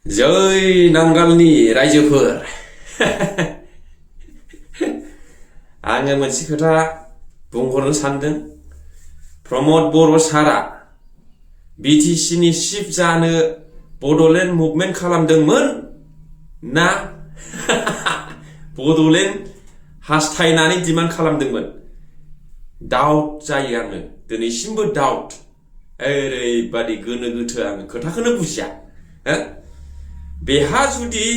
जय नांगालनि रायजोफोर आङो मोनसे खोथा बुंहरनो सानदों। प्रमद बर' सारा बिटिसिनि चिफ जानो बड'लेण्ड मुभमेन्ट खालामदोंमोन ना बड'लेण्ड हास्थायनानै डिमान्ड खालामदोंमोन? डाउट जायो आङो, दिनैसिमबो डाउट। ओरैबादि गोनो गोथो आङो खोथाखौनो बुजिया। बेहा जुदि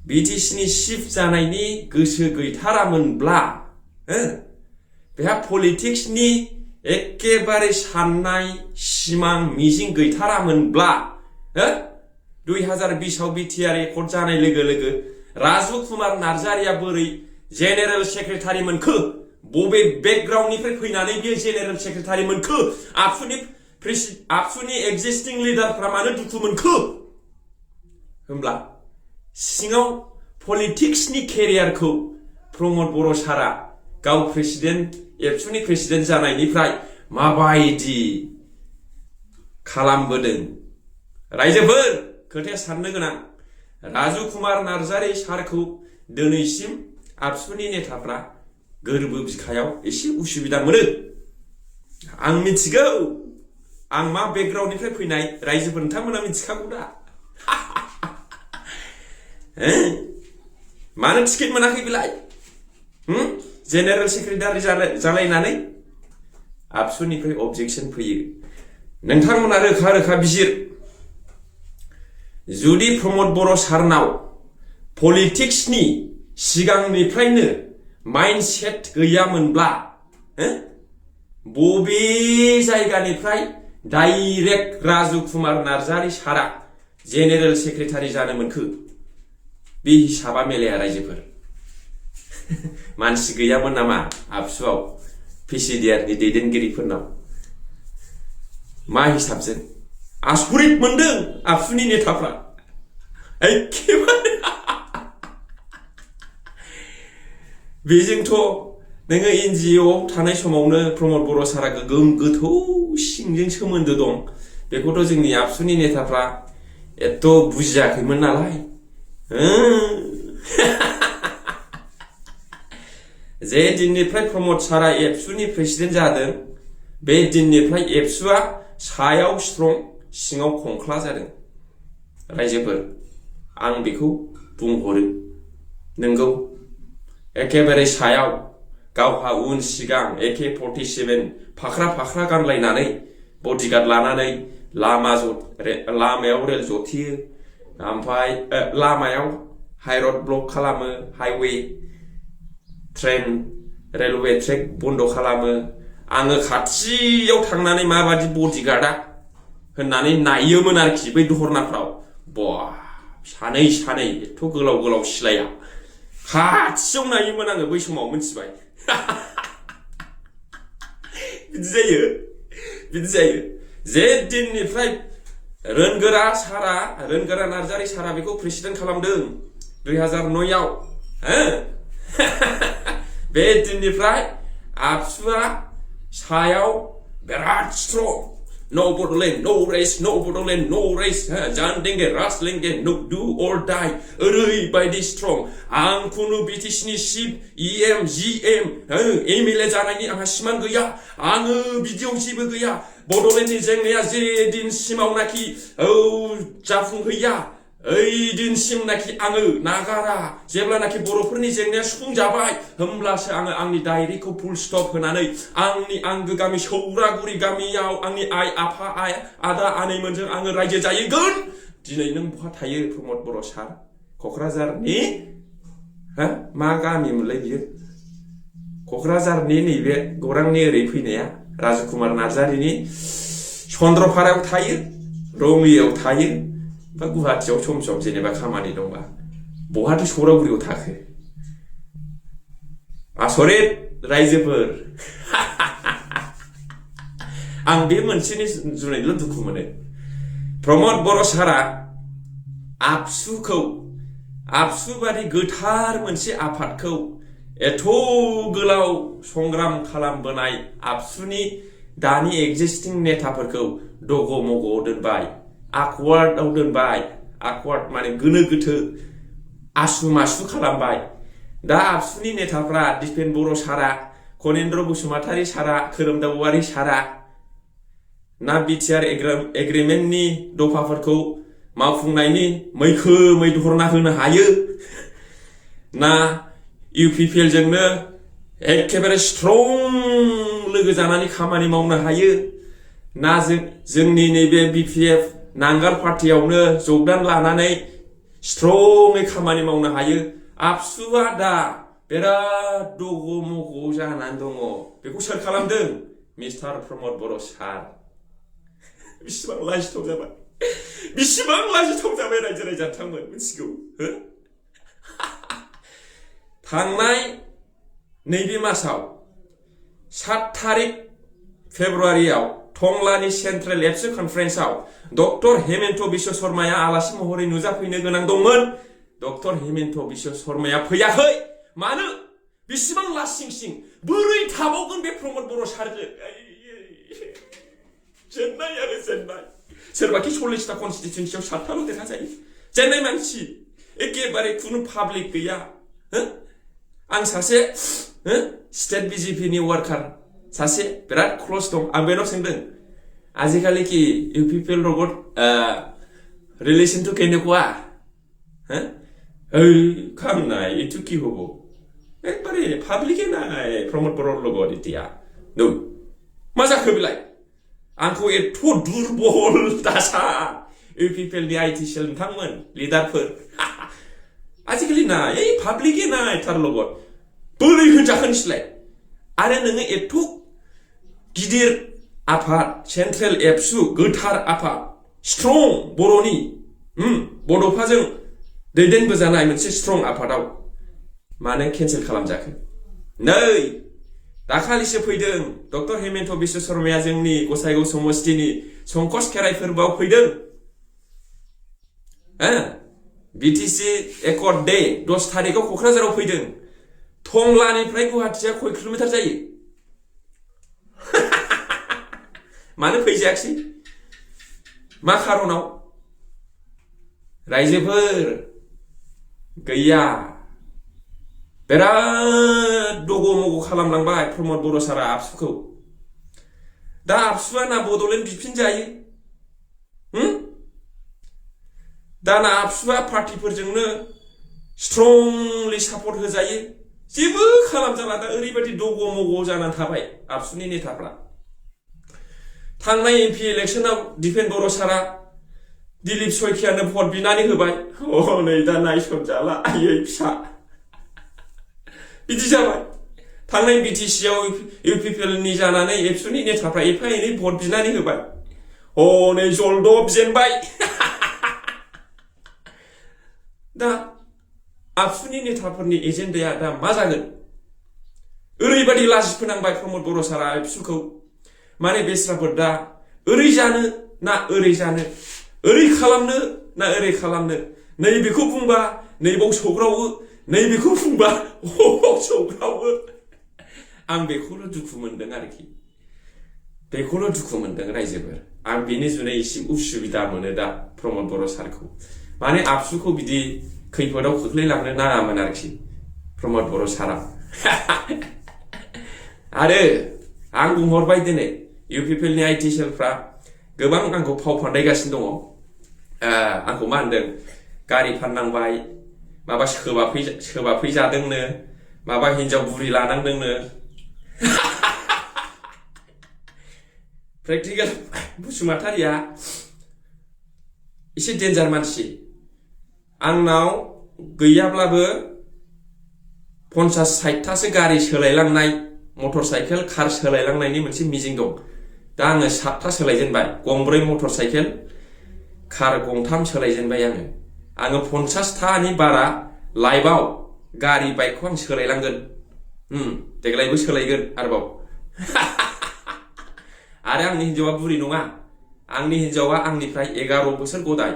बिटिसिनि चिफ जानायनि गोसो गैथारामोनब्ला, बेहा पलिटिक्सनि एकेबारे साननाय सिमां मिजिं गैथारामोनब्ला, 2020 आव बिटिआर एकर्ड जानाय लोगो लोगो राजु कुमार नार्जारिया बोरै जेनेरेल सेक्रेटारि मोनखो? बबे बेकग्राउन्डनिफ्राय फैनानै बियो जेनेरेल सेक्रेटारि मोनखो? आबसुनि एक्जिस्टिं लिडारफ्रा मानो दुखु मोनखो? होमब्ला सिङाव पलिटिक्सनि केरियारखौ प्रमद बर' सारा गाव प्रेसिडेन्ट, एबसुनि प्रेसिडेन्ट जानायनिफ्राय माबायदि खालामबोदों? रायजोफोर, खोथाया साननो गोनां। राजु कुमार नार्जारि सारखौ दिनैसिम आबसुनि नेताफ्रा गोरबो बिखायाव एसे उसुबिदा मोनो। आं मिथिगौ, आं मा बेकग्राउन्डनिफ्राय फैनाय, रायजोफोर नोंथांमोना मिथिखागौ दा। मानो टिकेट मोनाखै बेलाय? जेनेरेल सेक्रेटारि जालायनानै आबसुनिफ्राय अबजेक्सन फैयो। नोंथांमोना रोखा रोखा बिजिर। जुदि प्रमद बर' सारनाव पलिटिक्सनि सिगांनिफ्रायनो माइन्डसेट गैयामोनब्ला, बबे जायगानिफ्राय डाइरेक्ट राजु कुमार नार्जारि सारा जेनेरेल सेक्रेटारि जानो मोनखो? बे हिसाबा मिलाया रायजोफोर। मानसि गैयामोन नामा आबसुआव, पिसिडिआरनि दैदेनगिरिफोरनाव? मा हिसाबजों? आसरित मोनदों आबसुनि नेताफ्रा एखेबारे। बेजोंथ' नोङो एनजिअ थानाय समावनो प्रमद बर' सारा गोगोम गोथौ सिंजों सोमोन्दो दं, बेखौथ' जोंनि आबसुनि नेताफ्रा एथ' बुजियाखैमोन नालाय। जे दिननिफ्राय प्रमद सारा एबसुनि प्रेसिडेन्ट जादों, बे दिननिफ्राय एबसुआ सायाव स्ट्रं, सिङाव खंख्ला जादों। रायजोफोर, आं बेखौ बुंहरो। नोंगौ, एखेबारे सायाव गावहा उन सिगां AK-47 फाख्रा फाख्रा गानलायनानै बडिगार्ड लानानै लामायाव रेल जथियो, ओमफ्राय लामायाव हाइरड ब्लक खालामो, हाइवे, ट्रेन, रेलवे ट्रेक बन्द खालामो। आङो खाथियाव थांनानै माबादि बडिगार्डआ होननानै नायोमोन आरोखि बै धरनाफ्राव। सानै सानै एथ' गोलाव गोलाव सिलाया खाथियाव नायोमोन आङो बै समाव, मिथिबाय? बिदि जायो। जे दिननिफ्राय रोनगोरा नार्जारि सारा बेखौ प्रेसिडेन्ट खालामदों 2009 आव, बे दिननिफ्राय आबसुआ सायाव बिराद स्ट्रं। नो बड'लेण्ड नो रेस, नो बड'लेण्ड नो रेस, जान देंगे रास लेंगे, नो डु अर डाइ। ओरैबायदि स्ट्रं। आं खुनु बिटिसिनि चिफ, EM, GM, MLA जानायनि आंहा सिमां गैया। आङो बिदियाव जेबो गैया। बड'लेण्डनि जेंनाया जे दिनसिमावनाखि जाफुंहैया, ओइ दिनसिमनाखि आङो नागारा। जेब्लानाखि बर'फोरनि जेंनाया सुफुंजाबाय, होमब्लासो आङो आंनि डायरिखौ फुल स्टप होनानै आंनि आंगो गामि सौरागुरि गामियाव आंनि आइ आफा आदा आनैमोनजों आङो रायजो जाहैगोन। दिनै नों बहा थायो प्रमद बर' सार? क'क्राझारनि मा गामिमोनलाय बियो? क'क्राझारनि नैबे गौरांनि ओरै फैनाया राजु कुमार नार्जारिनि चन्द्रपारायाव थायो, रङियाव थायो, बा गुवाहाटियाव सम सम जेनेबा खामानि दंबा। बहाथो सौरागुरियाव थाखो? आसरित रायजोफोर। आं बे मोनसेनि जुनैल' दुखु मोनो। प्रमद बर' सारा आबसु बादि गोथार मोनसे आफादखौ एथ' गोलाव संग्राम खालामबोनाय आबसुनि दानि एक्जिस्टिं नेताफोरखौ दग' मग'आव दोनबाय, आकवार्डआव दोनबाय, awkward माने गोनो गोथो आसु मासु खालामबाय दा आबसुनि नेताफ्रा दिपेन बर' सारा कनेन्द्र बसुमतारी सारा खोरोमदाव औवारी सारा ना बिटिआर एग्रिमेन्टनि दफाफोरखौ मावफुंनायनि मैखोमै धरना होनो हायो ना UPPL जोंनो एखेबारे स्ट्रं लोगो जानानै खामानि मावनो हायो ना जोंनि नैबे BPF नांगाल पार्टियावनो जगदान लानानै स्ट्रङै खामानि मावनो हायो आबसुआ दा बिराद दग' मग' जानानै दङ बेखौ सोर खालामदों मिस्टार प्रमद बर' सार बिसिबां लाजिथाव जाबाय बिसिबां लाजिथाव जाबाय रायजो राजाथांमोन मिथिगौ हो थांनाय नैबे मासाव 7 तारिख फेब्रुवारियाव टंलानि सेन्ट्रेल एबसु कनफारेन्सआव डक्टर हेमन्त बिश्व शर्माया आलासि महरै नुजाफैनो गोनां दंमोन डक्टर हेमन्त बिश्व शर्माया फैयाखै मानो बिसिबां लासिं सिं बोरै थाबावगोन बे प्रमद बर' सारजों जेन्नाय आरो जेन्नाय सोरबाखि 40टा कनस्टिट्युन्सियाव 7टाल' देरहाजायो जेन्नाय मानसि एखेबारे खुनु पाब्लिक गैया आं सासे स्टेट BJPनि वार्कार सासे बिराद क्लोज दं आं बेनाव सोंदों आजिखालि कि UPPL লগত ৰিলেশ্যনটো কেনেকুৱা কাম নাই এইটো কি হ'ব একবাৰে পাব্লিকে নাই প্ৰমোদ বৰৰ লগত এতিয়া मा जाखो बेलाय आंखौ एथ' दुरबल दासा UPPL नि IT सेल नोंथांमोन लिडारफोर आजिखालि ना এই पाब्लिके নাই थार লগত बोरै होनजाखोन सिलाय आरो नोङो एथ' गिदिर आफाद सेन्ट्रेल एबसु गोथार आफाद स्ट्रं बर'नि बड'फाजों दैदेनबोजानाय मोनसे स्ट्रं आफादाव मानो केन्सेल खालामजाखो नै दाखालिसो फैदों डक्टर हेमन्त बिश्व शर्माया जोंनि गसाइगाव समस्तिनि संकस खेराइ फोरबोआव फैदों BTC एकर्ड डे 10 तारिखआव क'क्राझाराव फैदों टंलानिफ्राय गुवाहाटीया खय किल'मिटार जायो मानो फैजायाखै मा खारनाव रायजोफोर गैया बिराद दग' मग' खालामलांबाय प्रमद बर' सारा आबसुखौ दा आबसुआ ना बड'लेण्ड बिफिनजायो दा ना आबसुआ पार्टिफोरजोंनो स्ट्रंलि सापर्ट होजायो जेबो खालामजाला दा ओरैबायदि दग' मग' जानानै थाबाय आबसुनि नेताफ्रा थांनाय MP इलेक्शनाव दिपेन बर' सारा दिलीप सयखियानो भट बिनानै होबाय नै दा नायसनजाला आयै फिसा बिदि जाबाय थांनाय BTC आव UPPL नि जानानै एबसुनि नेताफ्रा एफा एनै भट बिनानै होबाय नै जलदब जेनबाय दा आबसुनि नेताफोरनि एजेन्डाया दा मा जागोन ओरैबायदि लाजि फोनांबाय प्रमद बर' सारा एबसुखौ माने बेस्राफोर दा ओरै जानो ना ओरै जानो ओरै खालामनो ना ओरै खालामनो नैबेखौ बुंबा नैबाव सौग्रावो नैबेखौ बुंबा सौग्रावो आं बेखौल' दुखु मोनदों आरोखि बेखौल' दुखु मोनदों रायजोफोर आं बेनि जुनै एसे उसुबिदा मोनो दा प्रमद बर' सारखौ माने आबसुखौ बिदि खैफोदाव खोख्लैलांनो नाङामोन आरोखि प्रमद बर' सारा आरो आं बुंहरबाय दिनै UPPL नि IT सेलफ्रा गोबां आंखौ फाव फान्दायगासिनो दङ आंखौ मा होनदों गारि फाननांबाय माबा सोबाफै जादोंनो माबा हिनजाव बुरि लानांदोंनो प्रेक्टिकेल बसुमतारिया एसे डेन्जार मानसि आंनाव गैयाब्लाबो 50-60थासो गारि सोलायलांनाय मटर साइकेल कार सोलायलांनायनि मोनसे मिजिं दं दा आङो 7था सोलायजेनबाय गंब्रै मटर साइकेल कार गंथाम सोलायजेनबाय आङो 50थानि बारा लाइफआव गारि बाइकखौ आं सोलायलांगोन देग्लायबो सोलायगोन आरोबाव आरो आंनि हिनजावा बुरि नङा आंनि हिनजावा आंनिफ्राय 11 बोसोर गदाय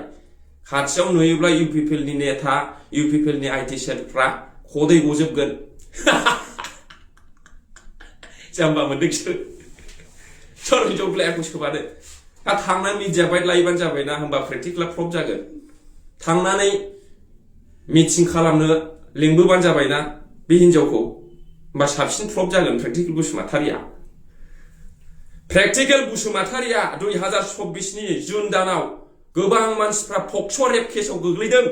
खाथियाव नुयोब्ला UPPL नि नेता UPPL नि IT सेलफ्रा खदै गजोबगोन जाम्बा मोनदोंसो सोर हिनजाव बिलाइखौ सोबानो थांना मिडिया बाइट लायोबानो जाबायना होमबा प्रेक्टिकेला प्रफ जागोन थांनानै मिटिं खालामनो लिंबोबानो जाबायना बे हिनजावखौ होमबा साबसिन प्रफ जागोन प्रेक्टिकेल बसुमतारिया। प्रेक्टिकेल बसुमतारिया 2024 नि जुन दानाव गोबां मानसिफ्रा पक्स' रेप केसाव गोग्लैदों।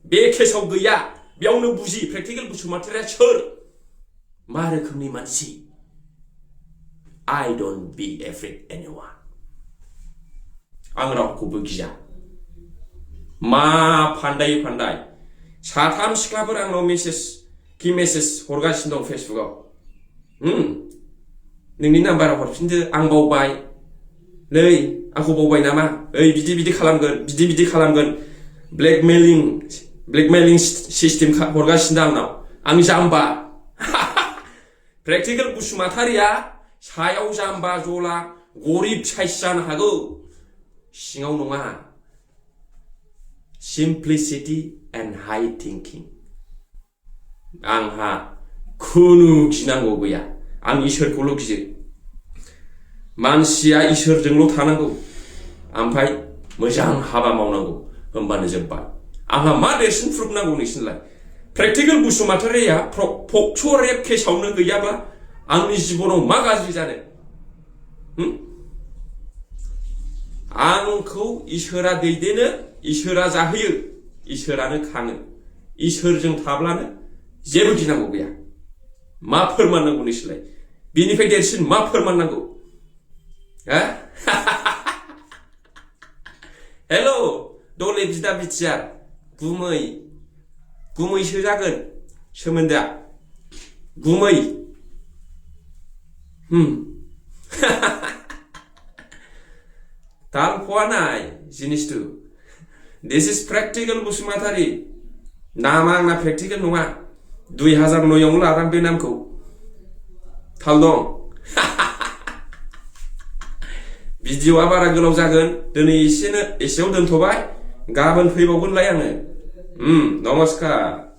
बे केसाव गैया। बेयावनो बुजि प्रेक्टिकेल बसुमतारिया सोर, मा रोखोमनि मानसि। I don't be afraid anyone. आं रावखौबो गिया। मा फान्दाय फान्दाय साथाम सिख्लाफोर आंनाव मेसेज हरगासिनो दं फेसबुकाव। नोंनि नाम्बाराव हरफिनदो, आं बावबाय, नै आंखौ बावबाय नामा, ओइ बिदि खालामगोन, बिदि खालामगोन, ब्लेकमेलिं सिस्टेम हरगासिनो दं आंनाव। आं जाम्बा। प्रेक्टिकेल बसुमतारिया सायाव जाम्बा जला गरिब साइस जानो हागौ, सिङाव नङा। Simplicity and high thinking. आंहा खुनु गिनांगौ गैया। आं इसोरखौल' गियो। मानसिया इसोरजोंल' थानांगौ, ओमफ्राय मोजां हाबा मावनांगौ, होमबानो जोब्बाय। आंहा मा देरसिन प्रुफ नांगौ नोंसिनलाय? प्रेक्टिकेल बसुमतारिया पक्स' रेप केसावनो गैयाबा आंनि जिबनाव मा गाज्रि जानो? आंखौ इसोरा दैदेनो, इसोरा जाहोयो, इसोरानो खाङो। इसोरजों थाब्लानो जेबो गिनांगौ गैया। मा फोरमान नांगौ नोंसोरलाय? बिनिफ्राय देरसिन मा फोरमान नांगौ? हेल' दले बिदा बिटिआर, गुमैसो जागोन सोमोन्दोआ, गुमै। ताल फवा नाय जिनिसटु। दिस इज प्रेक्टिकेल बसुमतारि। नामा आंना प्रेक्टिकेल नङा। 2009 आवनो लादों बे नामखौ। थाल दं। भिडिअआ बारा गोलाव जागोन। दिनै एसेयाव दोनथ'बाय। गाबोन फैबावगोनलाय आङो। नमस्कार।